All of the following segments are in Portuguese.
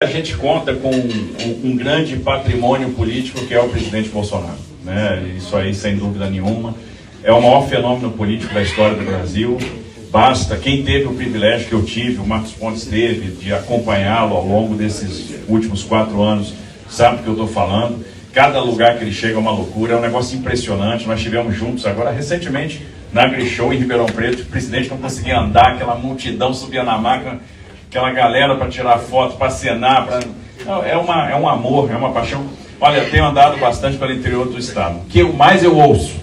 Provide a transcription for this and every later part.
A gente conta com um grande patrimônio político que é o presidente Bolsonaro, né? Isso aí, sem dúvida nenhuma, é o maior fenômeno político da história do Brasil. Basta, quem teve o privilégio que eu tive, o Marcos Pontes teve, de acompanhá-lo ao longo desses últimos 4 anos, sabe do que eu estou falando. Cada lugar que ele chega é uma loucura, é um negócio impressionante. Nós estivemos juntos agora, recentemente, na AgriShow em Ribeirão Preto. O presidente não conseguia andar, aquela multidão subia na máquina, aquela galera para tirar foto, para acenar. Não, é um amor, é uma paixão. Olha, eu tenho andado bastante pelo interior do estado. O que mais eu ouço?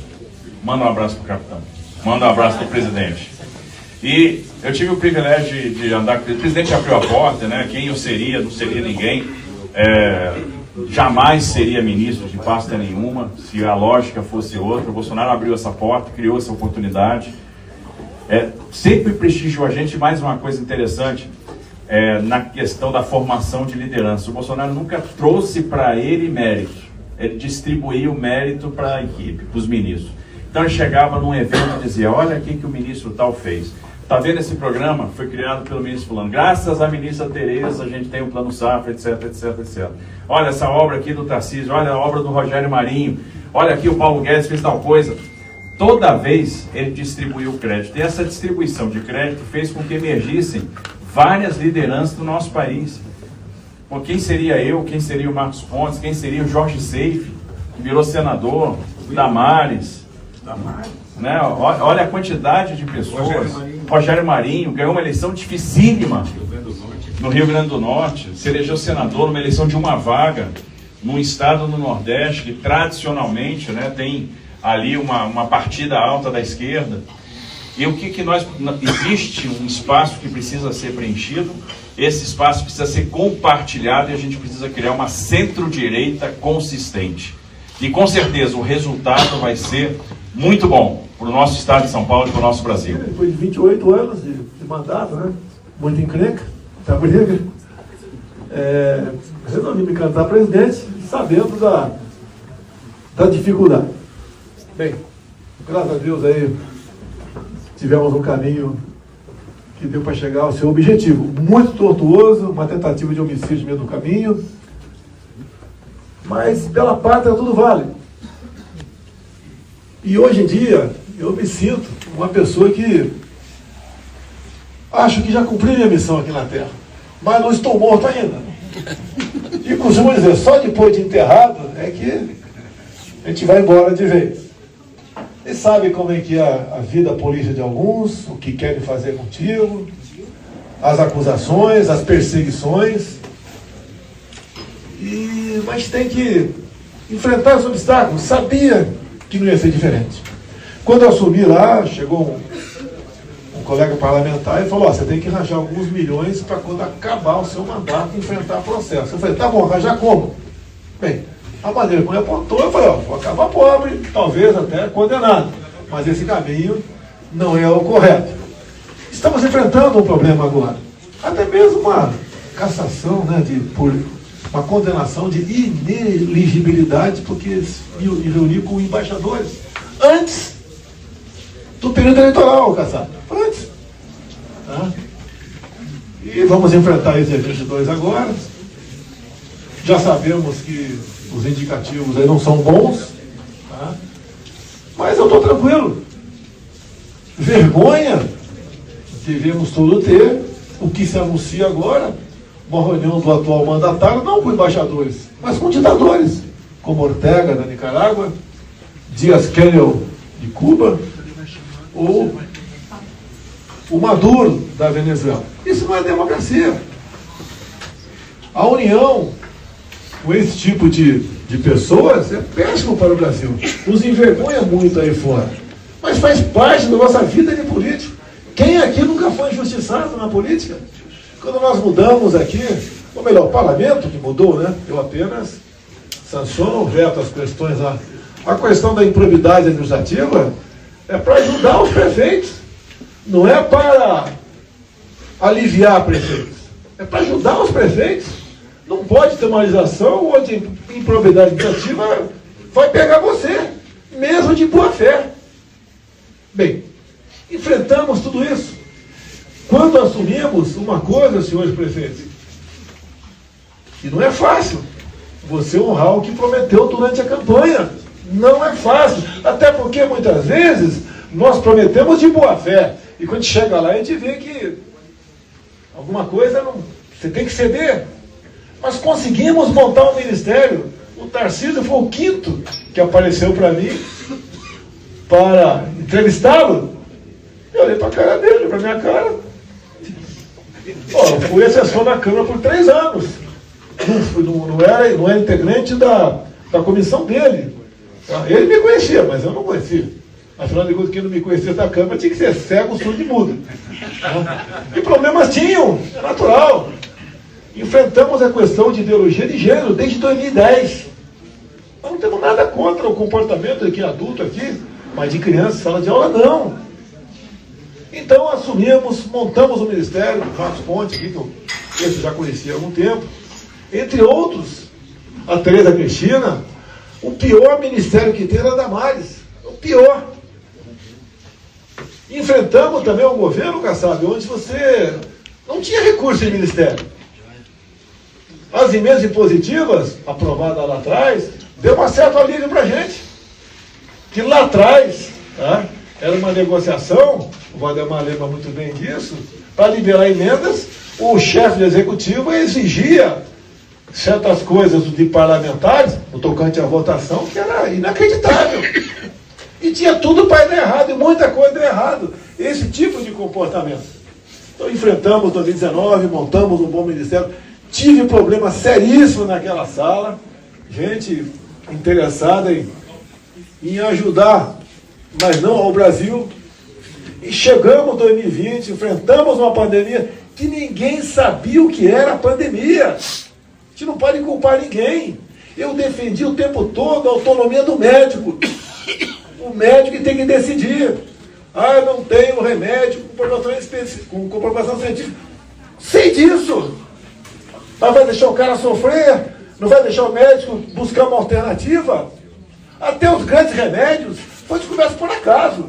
Manda um abraço para o capitão, manda um abraço para o presidente. E eu tive o privilégio de andar com ele. O presidente abriu a porta, né? Quem eu seria? Não seria ninguém. Jamais seria ministro de pasta nenhuma, se a lógica fosse outra. O Bolsonaro abriu essa porta, criou essa oportunidade. Sempre prestigiou a gente. Mais uma coisa interessante, na questão da formação de liderança. O Bolsonaro nunca trouxe para ele mérito. Ele distribuía o mérito para a equipe, para os ministros. Então ele chegava num evento e dizia: olha aqui que o ministro tal fez. Está vendo esse programa? Foi criado pelo ministro fulano. Graças à ministra Tereza, a gente tem o Plano Safra, etc, etc, etc. Olha essa obra aqui do Tarcísio, olha a obra do Rogério Marinho, olha aqui o Paulo Guedes fez tal coisa. Toda vez ele distribuiu o crédito. E essa distribuição de crédito fez com que emergissem várias lideranças do nosso país. Pô, quem seria eu, quem seria o Marcos Pontes, quem seria o Jorge Seife, que virou senador, Damares. Né? Olha a quantidade de pessoas. Rogério Marinho ganhou uma eleição dificílima no Rio Grande do Norte, se elegeu senador numa eleição de uma vaga num estado no Nordeste que tradicionalmente, né, tem ali uma partida alta da esquerda. E o que nós... Existe um espaço que precisa ser preenchido, esse espaço precisa ser compartilhado e a gente precisa criar uma centro-direita consistente. E com certeza o resultado vai ser muito bom para o nosso estado de São Paulo e para o nosso Brasil. Depois de 28 anos de mandato, né? Muito encrenca, tá briga. Resolvi me cantar presidente, sabendo da dificuldade. Bem, graças a Deus aí tivemos um caminho que deu para chegar ao seu objetivo. Muito tortuoso, uma tentativa de homicídio no meio do caminho, mas pela pátria tudo vale. E hoje em dia, eu me sinto uma pessoa que acho que já cumpri minha missão aqui na Terra, mas não estou morto ainda. E costumo dizer, só depois de enterrado é que a gente vai embora de vez. E sabe como é que é a vida política de alguns, o que querem fazer contigo, as acusações, as perseguições. Mas tem que enfrentar os obstáculos. Sabia que não ia ser diferente. Quando eu assumi lá, chegou um colega parlamentar e falou: você tem que arranjar alguns milhões para quando acabar o seu mandato enfrentar o processo. Eu falei: tá bom, arranjar como? Bem, a maneira como ele apontou, eu falei: vou acabar pobre, talvez até condenado, mas esse caminho não é o correto. Estamos enfrentando um problema agora, até mesmo uma cassação, né, por uma condenação de ineligibilidade, porque me reuni com embaixadores antes do período eleitoral, caçado. Antes. Tá? E vamos enfrentar esse 22 agora. Já sabemos que os indicativos aí não são bons, tá? Mas eu estou tranquilo. Vergonha devemos todos ter. O que se anuncia agora, uma reunião do atual mandatário, não com embaixadores, mas com ditadores, como Ortega, da Nicarágua, Díaz-Canel, de Cuba, ou o Maduro, da Venezuela. Isso não é democracia. A união com esse tipo de pessoas é péssimo para o Brasil. Nos envergonha muito aí fora. Mas faz parte da nossa vida de político. Quem aqui nunca foi injustiçado na política? Quando nós mudamos aqui, ou melhor, o parlamento que mudou, né? Eu apenas sanciono, veto as questões lá. A questão da improbidade administrativa é para ajudar os prefeitos, não é para aliviar prefeitos, é para ajudar os prefeitos. Não pode ter uma legislação onde improbidade administrativa vai pegar você, mesmo de boa fé. Bem, enfrentamos tudo isso. Quando assumimos uma coisa, senhores prefeitos, E não é fácil você honrar o que prometeu durante a campanha. Não é fácil. Até porque, muitas vezes, nós prometemos de boa fé. E quando chega lá, a gente vê que alguma coisa não... Você tem que ceder. Mas conseguimos montar um ministério. O Tarcísio foi o quinto que apareceu para mim para entrevistá-lo. Eu olhei para a cara dele, para a minha cara. Eu fui assessor na Câmara por 3 anos. Não era integrante da comissão dele. Ele me conhecia, mas eu não conhecia. Afinal de contas, quem não me conhecia da Câmara tinha que ser cego, surdo e mudo. E problemas tinham, é natural. Enfrentamos a questão de ideologia de gênero desde 2010. Nós não temos nada contra o comportamento de adulto aqui, mas de criança, sala de aula, não. Então assumimos, montamos o Ministério, o Marcos Ponte, que eu já conhecia há algum tempo, entre outros, a Tereza Cristina. O pior ministério que tem era a Damares, o pior. Enfrentamos também um governo, Kassab, onde você não tinha recurso em ministério. As emendas impositivas, aprovadas lá atrás, deu um certo alívio para a gente. Que lá atrás, tá, era uma negociação, o Valdemar lembra muito bem disso, para liberar emendas, o chefe do executivo exigia certas coisas de parlamentares, no tocante à votação, que era inacreditável. E tinha tudo para dar errado, e muita coisa deu errado. Esse tipo de comportamento. Então enfrentamos 2019, montamos um bom ministério. Tive problemas seríssimos naquela sala, gente interessada em ajudar, mas não ao Brasil. E chegamos em 2020, enfrentamos uma pandemia que ninguém sabia o que era a pandemia. A gente não pode culpar ninguém. Eu defendi o tempo todo a autonomia do médico. O médico tem que decidir. Não tem o remédio com comprovação científica. Sei disso. Mas vai deixar o cara sofrer? Não vai deixar o médico buscar uma alternativa? Até os grandes remédios foi descoberto por acaso.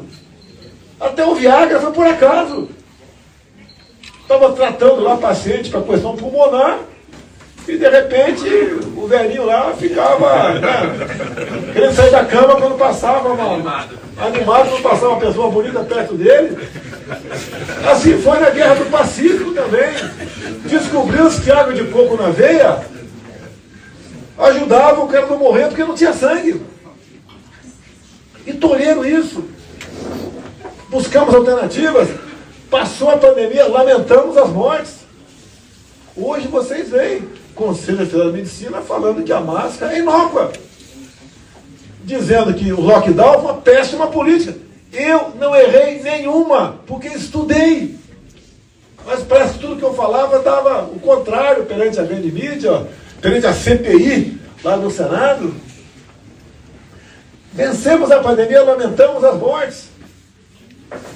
Até o Viagra foi por acaso. Estava tratando lá paciente para questão pulmonar e de repente o velhinho lá ficava querendo sair da cama quando passava animado quando passava uma pessoa bonita perto dele. Assim foi na Guerra do Pacífico também. Descobriu-se que água de coco na veia ajudava o cara a não morrer porque não tinha sangue. E tolheram isso. Buscamos alternativas. Passou a pandemia, lamentamos as mortes. Hoje vocês veem Conselho Federal de Medicina falando que a máscara é inócua. Dizendo que o lockdown foi uma péssima política. Eu não errei nenhuma, porque estudei. Mas parece que tudo que eu falava dava o contrário perante a grande mídia, perante a CPI lá no Senado. Vencemos a pandemia, lamentamos as mortes.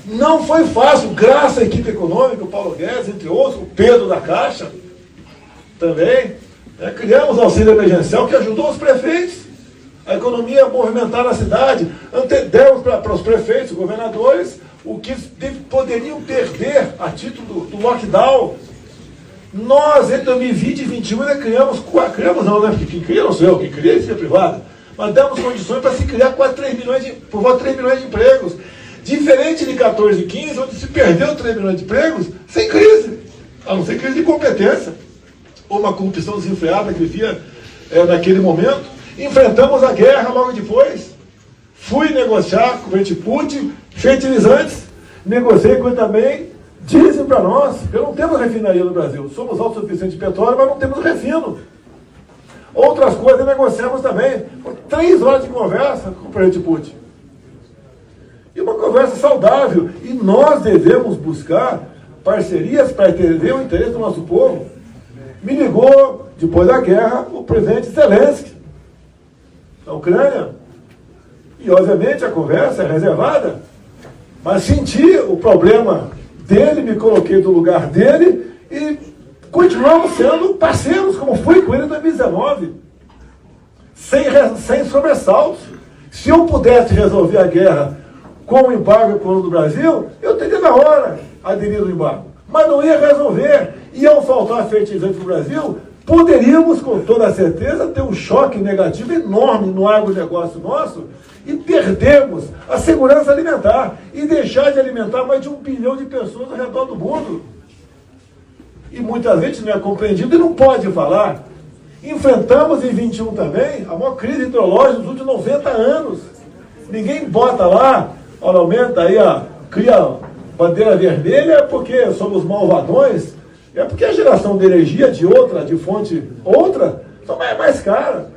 Não foi fácil, graças à equipe econômica, o Paulo Guedes, entre outros, o Pedro da Caixa, também. Criamos o auxílio emergencial que ajudou os prefeitos. A economia a movimentar na cidade. Demos para os prefeitos, governadores, o que poderiam perder a título do lockdown. Nós, entre 2020 e 2021, ainda criamos não, né? Porque quem cria não sou eu, quem cria é a indústria privada. Mas demos condições para se criar por volta de 3 milhões de empregos. Diferente de 14 e 15, onde se perdeu 3 milhões de empregos, sem crise. A não ser crise de competência. Ou uma corrupção desenfreada que vivia naquele momento. Enfrentamos a guerra logo depois. Fui negociar com o Vertiput, fertilizantes. Negociei com ele também. Dizem para nós, porque não temos refinaria no Brasil. Somos autossuficientes de petróleo, mas não temos refino. Outras coisas negociamos também. 3 horas de conversa com o Vertiput. E uma conversa saudável. E nós devemos buscar parcerias para atender o interesse do nosso povo. Me ligou, depois da guerra, o presidente Zelensky, da Ucrânia. E, obviamente, a conversa é reservada. Mas senti o problema dele, me coloquei do lugar dele e continuamos sendo parceiros, como fui com ele em 2019. Sem sobressaltos. Se eu pudesse resolver a guerra com o embargo econômico do Brasil, eu teria na hora aderido ao embargo. Mas não ia resolver. Iam faltar fertilizantes no Brasil poderíamos, com toda certeza, ter um choque negativo enorme no agronegócio nosso e perdermos a segurança alimentar e deixar de alimentar mais de 1 bilhão de pessoas ao redor do mundo. E muita gente não é compreendido e não pode falar. Enfrentamos em 21 também a maior crise hidrológica dos últimos 90 anos. Ninguém bota lá, olha, aumenta aí, cria bandeira vermelha porque somos malvadões. É porque a geração de energia de fonte outra, são mais cara.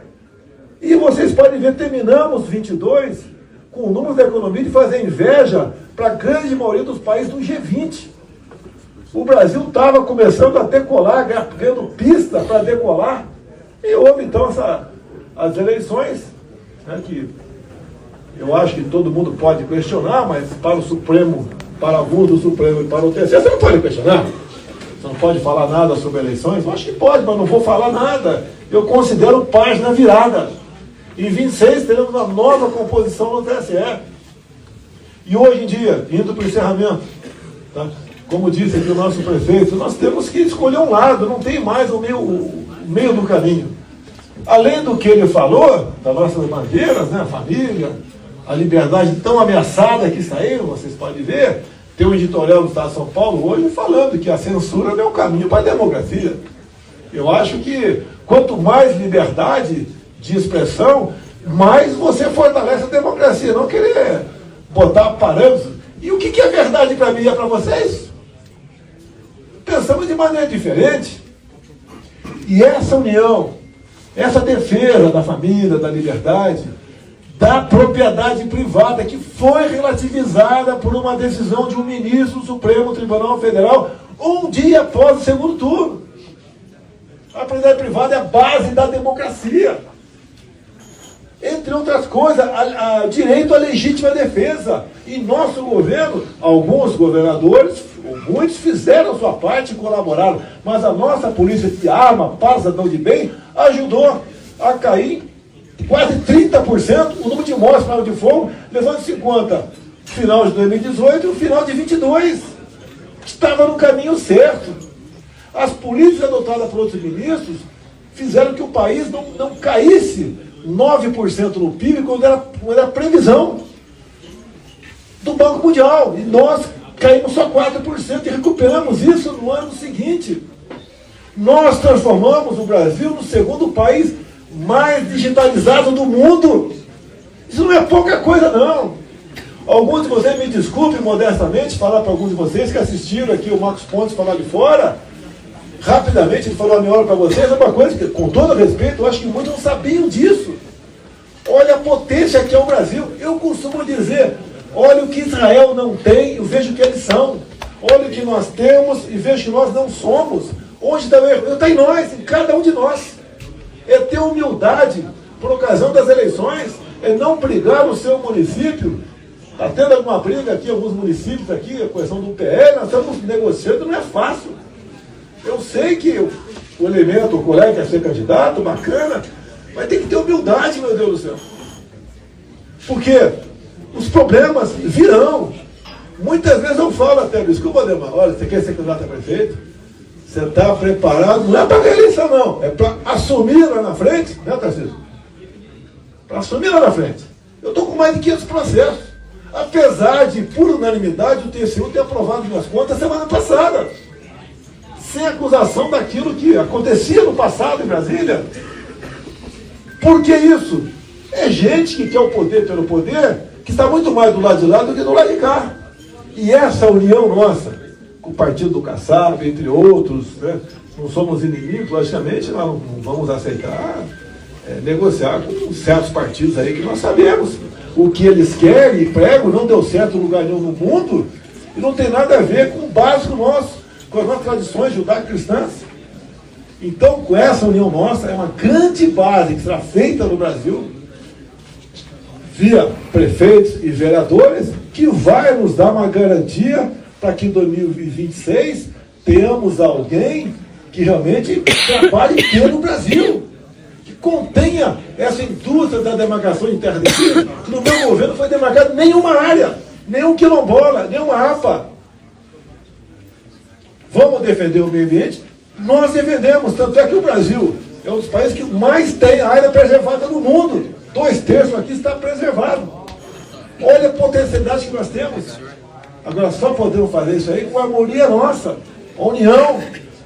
E vocês podem ver, terminamos 22 com o número da economia de fazer inveja para a grande maioria dos países do G20. O Brasil estava começando a decolar, ganhando pista para decolar, e houve então as eleições, né, que eu acho que todo mundo pode questionar, mas para o Supremo, para alguns do Supremo e para o TSE, você não pode questionar. Você não pode falar nada sobre eleições? Eu acho que pode, mas não vou falar nada. Eu considero página virada. Em 26 teremos uma nova composição no TSE. E hoje em dia, indo para o encerramento, tá? Como disse aqui o nosso prefeito, nós temos que escolher um lado, não tem mais o meio do caminho. Além do que ele falou, das nossas bandeiras, né, a família, a liberdade tão ameaçada que saíram, vocês podem ver, tem um editorial do Estado de São Paulo hoje falando que a censura não é o caminho para a democracia. Eu acho que quanto mais liberdade de expressão, mais você fortalece a democracia, não querer botar parâmetros. E o que é verdade para mim e para vocês? Pensamos de maneira diferente. E essa união, essa defesa da família, da liberdade, da propriedade privada, que foi relativizada por uma decisão de um ministro do Supremo Tribunal Federal, um dia após o segundo turno. A propriedade privada é a base da democracia. Entre outras coisas, direito à legítima defesa. E nosso governo, alguns governadores, muitos fizeram a sua parte e colaboraram, mas a nossa polícia de arma, paz, cidadão de bem, ajudou a cair quase 30% o número de mortes por arma de fogo, levando em conta o final de 2018 e o final de 22. Estava no caminho certo. As políticas adotadas por outros ministros fizeram que o país não caísse 9% no PIB, quando era previsão do Banco Mundial. E nós caímos só 4% e recuperamos isso no ano seguinte. Nós transformamos o Brasil no segundo país mais digitalizado do mundo. Isso não é pouca coisa, não. Alguns de vocês, me desculpem modestamente, falar para alguns de vocês que assistiram aqui o Marcos Pontes falar de fora. Rapidamente, ele falou a minha hora para vocês, é uma coisa que, com todo respeito, eu acho que muitos não sabiam disso. Olha a potência que é o Brasil. Eu costumo dizer, olha o que Israel não tem e vejo o que eles são. Olha o que nós temos e vejo que nós não somos. Onde está o erro? Está em nós, em cada um de nós. É ter humildade por ocasião das eleições, é não brigar no seu município. Está tendo alguma briga aqui, alguns municípios aqui, a questão do PL, nós estamos negociando, não é fácil. Eu sei que o elemento, o colega quer ser candidato, bacana, mas tem que ter humildade, meu Deus do céu. Porque os problemas virão. Muitas vezes eu falo até, desculpa, Ademar, olha, você quer ser candidato a prefeito? Você está preparado, não é para a reeleição, não, é para assumir lá na frente, né, Tarcísio? Para assumir lá na frente. Eu estou com mais de 500 processos. Apesar de, por unanimidade, o TCU ter aprovado minhas contas semana passada. Sem acusação daquilo que acontecia no passado em Brasília. Por que isso? É gente que quer o poder pelo poder, que está muito mais do lado de lá do que do lado de cá. E essa união nossa, com o Partido do Kassab, entre outros, né, não somos inimigos, logicamente, nós não vamos aceitar negociar com certos partidos aí que nós sabemos. O que eles querem e pregam não deu certo em lugar nenhum no mundo e não tem nada a ver com o básico nosso, com as nossas tradições judaico-cristãs. Então, com essa união nossa, é uma grande base que será feita no Brasil, via prefeitos e vereadores, que vai nos dar uma garantia para que em 2026 tenhamos alguém que realmente trabalhe pelo Brasil, que contenha essa indústria da demarcação de terra indígena, que no meu governo foi demarcada nenhuma área, nenhum quilombola, nenhuma APA. Vamos defender o meio ambiente Nós defendemos, tanto é que o Brasil é um dos países que mais tem área preservada no mundo. 2/3 aqui está preservado. Olha a potencialidade que nós temos. Agora, só podemos fazer isso aí com a harmonia nossa. A união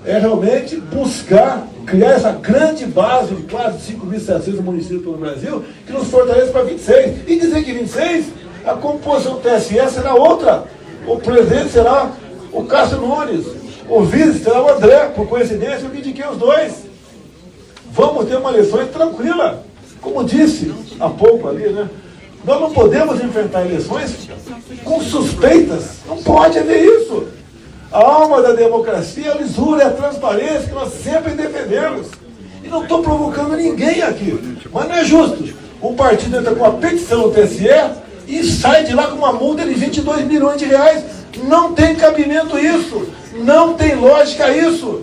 é realmente buscar criar essa grande base de quase 5.700 municípios no Brasil, que nos fortalece para 26. E dizer que 26, a composição do TSE será outra. O presidente será o Cássio Nunes. O vice será o André. Por coincidência, eu indiquei os dois. Vamos ter uma eleição tranquila. Como disse há pouco ali, né? Nós não podemos enfrentar eleições com suspeitas. Não pode haver isso. A alma da democracia é a lisura, é a transparência que nós sempre defendemos. E não estou provocando ninguém aqui. Mas não é justo. O partido entra com uma petição no TSE e sai de lá com uma multa de 22 milhões de reais. Não tem cabimento isso. Não tem lógica isso.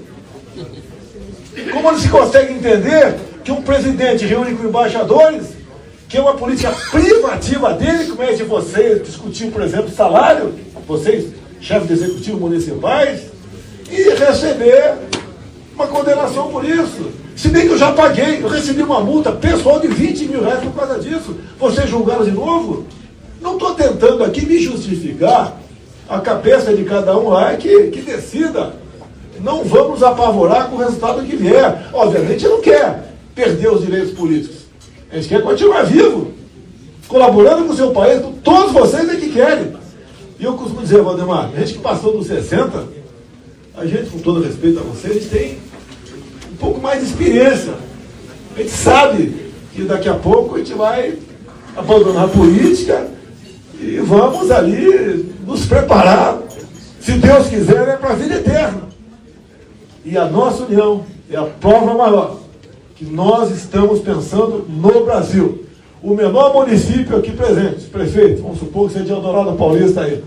Como não se consegue entender que um presidente reúne com embaixadores, que é uma política privativa dele, como é de vocês, discutir, por exemplo, salário, vocês, chefes de executivo municipais, e receber uma condenação por isso. Se bem que eu já paguei, eu recebi uma multa pessoal de 20 mil reais por causa disso. Vocês julgaram de novo? Não estou tentando aqui me justificar. A cabeça de cada um lá é que decida. Não vamos apavorar com o resultado que vier. Obviamente não quer perder os direitos políticos. A gente quer continuar vivo, colaborando com o seu país, com todos vocês é que querem. E eu costumo dizer, Valdemar, a gente que passou dos 60, a gente, com todo respeito a vocês, a gente tem um pouco mais de experiência. A gente sabe que daqui a pouco a gente vai abandonar a política e vamos ali nos preparar, se Deus quiser, é para a vida eterna. E a nossa união é a prova maior que nós estamos pensando no Brasil. O menor município aqui presente, prefeito, vamos supor que seja de Eldorado Paulista aí,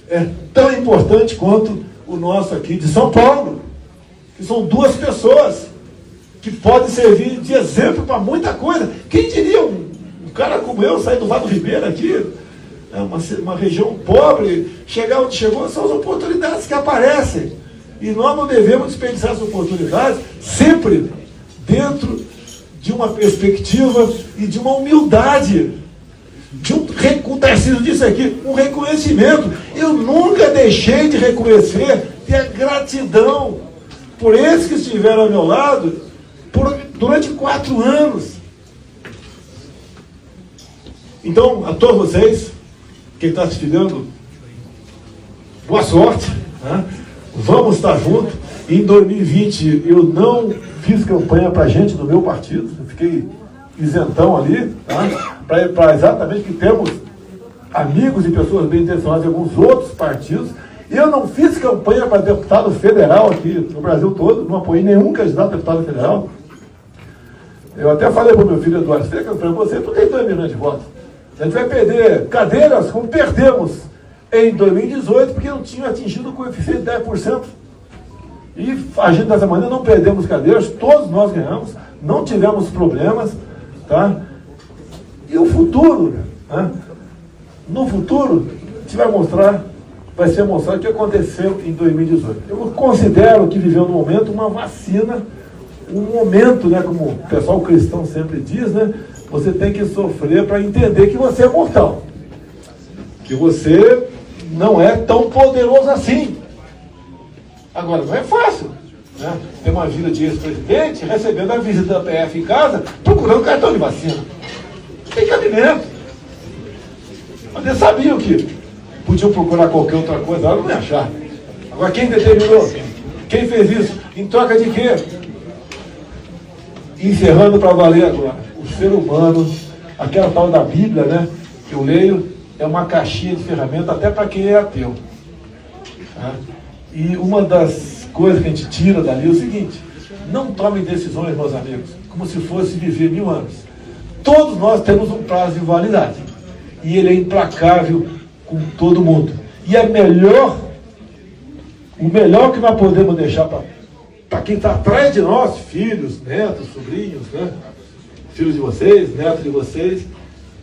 é tão importante quanto o nosso aqui de São Paulo, que são 2 pessoas que podem servir de exemplo para muita coisa. Quem diria um cara como eu sair do Vado Ribeira aqui, uma região pobre, chegar onde chegou, são as oportunidades que aparecem. E nós não devemos desperdiçar as oportunidades sempre dentro de uma perspectiva e de uma humildade, o Tarcísio disse aqui, um reconhecimento. Eu nunca deixei de reconhecer, ter gratidão por esses que estiveram ao meu lado durante 4 anos. Então, a todos vocês, quem está se filiando, boa sorte, né? Vamos estar juntos. Em 2020 eu não fiz campanha para gente do meu partido, eu fiquei isentão ali, tá? Para exatamente que temos amigos e pessoas bem intencionadas em alguns outros partidos. Eu não fiz campanha para deputado federal aqui no Brasil todo, não apoiei nenhum candidato a deputado federal. Eu até falei para o meu filho Eduardo, você não tem 2 milhões de votos. A gente vai perder cadeiras como perdemos em 2018, porque não tinha atingido o coeficiente de 10%. E agindo dessa maneira, não perdemos cadeiras, todos nós ganhamos, não tivemos problemas, tá? E o futuro, né? No futuro, a gente vai ser mostrado o que aconteceu em 2018. Eu considero que viveu no momento uma vacina, um momento, né, como o pessoal cristão sempre diz, né? Você tem que sofrer para entender que você é mortal, que você não é tão poderoso assim. Agora, não é fácil, né? Ter uma vida de ex-presidente, recebendo a visita da PF em casa, procurando cartão de vacina. Tem cabimento. Mas eles sabiam que podiam procurar qualquer outra coisa, ela não ia achar. Agora, quem determinou? Quem fez isso? Em troca de quê? Encerrando para valer agora. O ser humano, aquela tal da Bíblia, né, que eu leio, é uma caixinha de ferramenta até para quem é ateu. Tá? E uma das coisas que a gente tira dali é o seguinte: não tomem decisões, meus amigos, como se fosse viver 1000 anos. Todos nós temos um prazo de validade. E ele é implacável com todo mundo. E o melhor que nós podemos deixar para quem está atrás de nós, filhos, netos, sobrinhos, né? Filhos de vocês, netos de vocês,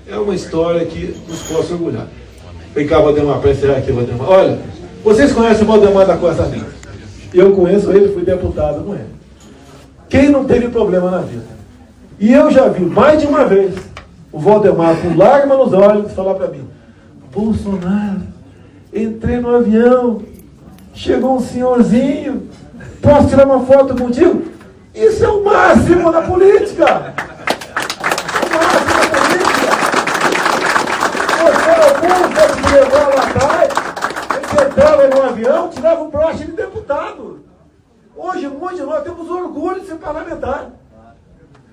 é uma história que nos possa orgulhar. Vem cá, Valdemar, para encerrar aqui, Valdemar. Olha, vocês conhecem o Valdemar da Costa Neto? Eu conheço ele, fui deputado com ele. Quem não teve problema na vida? E eu já vi mais de uma vez o Valdemar com lágrima nos olhos falar para mim: Bolsonaro, entrei no avião, chegou um senhorzinho, posso tirar uma foto contigo? Isso é o máximo da política! O máximo da política! Você era o povo que levou lá atrás, ele entrava no avião, tirava um broche de deputado. Hoje, muitos de nós temos orgulho de ser parlamentar.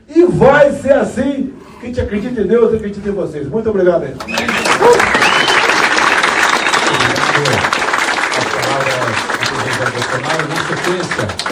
E vai ser assim. Quem te acredita em Deus, acredita em vocês. Muito obrigado aí. A palavra do presidente Bolsonaro, na sequência.